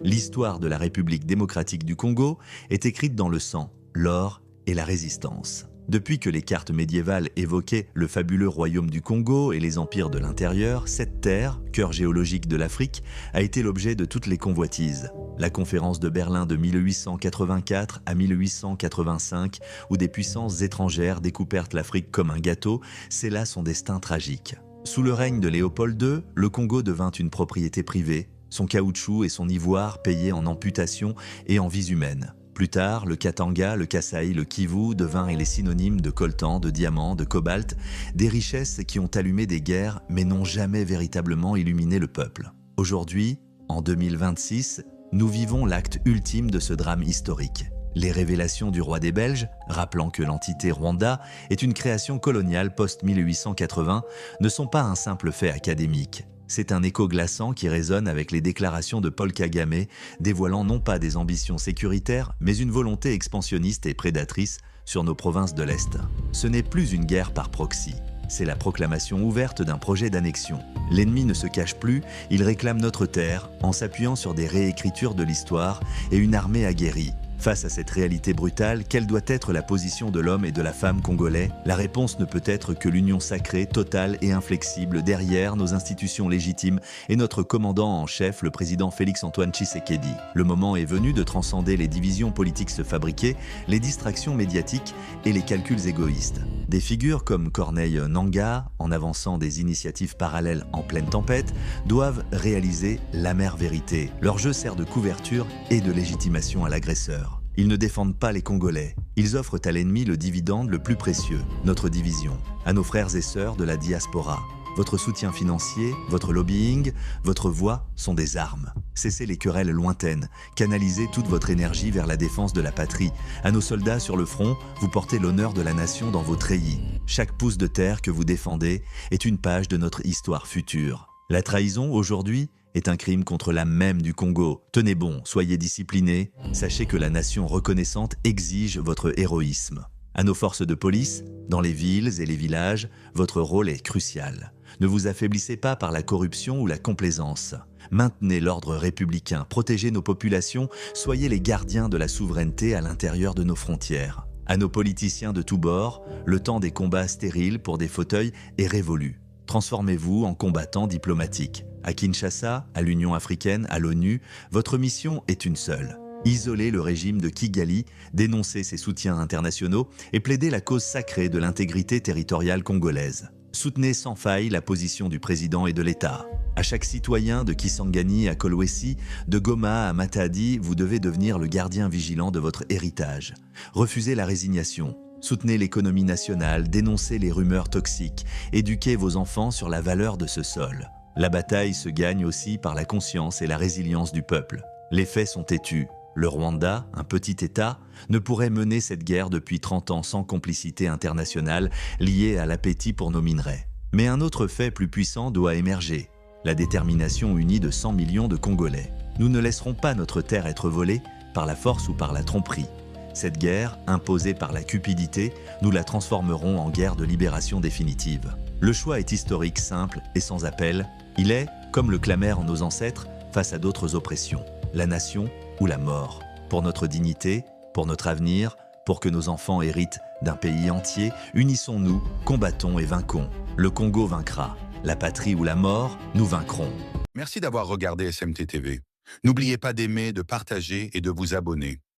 L'histoire de la République démocratique du Congo est écrite dans le sang, l'or et la résistance. Depuis que les cartes médiévales évoquaient le fabuleux royaume du Congo et les empires de l'intérieur, cette terre, cœur géologique de l'Afrique, a été l'objet de toutes les convoitises. La conférence de Berlin de 1884 à 1885, où des puissances étrangères découpèrent l'Afrique comme un gâteau, scella son destin tragique. Sous le règne de Léopold II, le Congo devint une propriété privée, son caoutchouc et son ivoire payés en amputations et en vies humaines. Plus tard, le Katanga, le Kasaï, le Kivu devinrent les synonymes de coltan, de diamants, de cobalt, des richesses qui ont allumé des guerres mais n'ont jamais véritablement illuminé le peuple. Aujourd'hui, en 2026, nous vivons l'acte ultime de ce drame historique. Les révélations du roi des Belges, rappelant que l'entité Rwanda est une création coloniale post-1880, ne sont pas un simple fait académique. C'est un écho glaçant qui résonne avec les déclarations de Paul Kagame, dévoilant non pas des ambitions sécuritaires, mais une volonté expansionniste et prédatrice sur nos provinces de l'Est. Ce n'est plus une guerre par proxy, c'est la proclamation ouverte d'un projet d'annexion. L'ennemi ne se cache plus, il réclame notre terre en s'appuyant sur des réécritures de l'histoire et une armée aguerrie. Face à cette réalité brutale, quelle doit être la position de l'homme et de la femme congolais? La réponse ne peut être que l'union sacrée, totale et inflexible derrière nos institutions légitimes et notre commandant en chef, le président Félix-Antoine Tshisekedi. Le moment est venu de transcender les divisions politiques fabriquées, les distractions médiatiques et les calculs égoïstes. Des figures comme Corneille Nangaa, en avançant des initiatives parallèles en pleine tempête, doivent réaliser l'amère vérité. Leur jeu sert de couverture et de légitimation à l'agresseur. Ils ne défendent pas les Congolais. Ils offrent à l'ennemi le dividende le plus précieux, notre division, à nos frères et sœurs de la diaspora. Votre soutien financier, votre lobbying, votre voix sont des armes. Cessez les querelles lointaines, canalisez toute votre énergie vers la défense de la patrie. À nos soldats sur le front, vous portez l'honneur de la nation dans vos treillis. Chaque pouce de terre que vous défendez est une page de notre histoire future. La trahison, aujourd'hui, est un crime contre l'âme même du Congo. Tenez bon, soyez disciplinés, sachez que la nation reconnaissante exige votre héroïsme. À nos forces de police, dans les villes et les villages, votre rôle est crucial. Ne vous affaiblissez pas par la corruption ou la complaisance. Maintenez l'ordre républicain, protégez nos populations, soyez les gardiens de la souveraineté à l'intérieur de nos frontières. À nos politiciens de tous bords, le temps des combats stériles pour des fauteuils est révolu. Transformez-vous en combattants diplomatiques. À Kinshasa, à l'Union africaine, à l'ONU, votre mission est une seule. Isoler le régime de Kigali, dénoncer ses soutiens internationaux et plaider la cause sacrée de l'intégrité territoriale congolaise. Soutenez sans faille la position du président et de l'État. À chaque citoyen de Kisangani à Kolwezi, de Goma à Matadi, vous devez devenir le gardien vigilant de votre héritage. Refusez la résignation. Soutenez l'économie nationale, dénoncez les rumeurs toxiques, éduquez vos enfants sur la valeur de ce sol. La bataille se gagne aussi par la conscience et la résilience du peuple. Les faits sont têtus. Le Rwanda, un petit État, ne pourrait mener cette guerre depuis 30 ans sans complicité internationale liée à l'appétit pour nos minerais. Mais un autre fait plus puissant doit émerger. La détermination unie de 100 millions de Congolais. Nous ne laisserons pas notre terre être volée par la force ou par la tromperie. Cette guerre, imposée par la cupidité, nous la transformerons en guerre de libération définitive. Le choix est historique, simple et sans appel. Il est, comme le clamèrent nos ancêtres, face à d'autres oppressions, la nation ou la mort. Pour notre dignité, pour notre avenir, pour que nos enfants héritent d'un pays entier, unissons-nous, combattons et vainquons. Le Congo vaincra. La patrie ou la mort, nous vaincrons. Merci d'avoir regardé SMT TV. N'oubliez pas d'aimer, de partager et de vous abonner.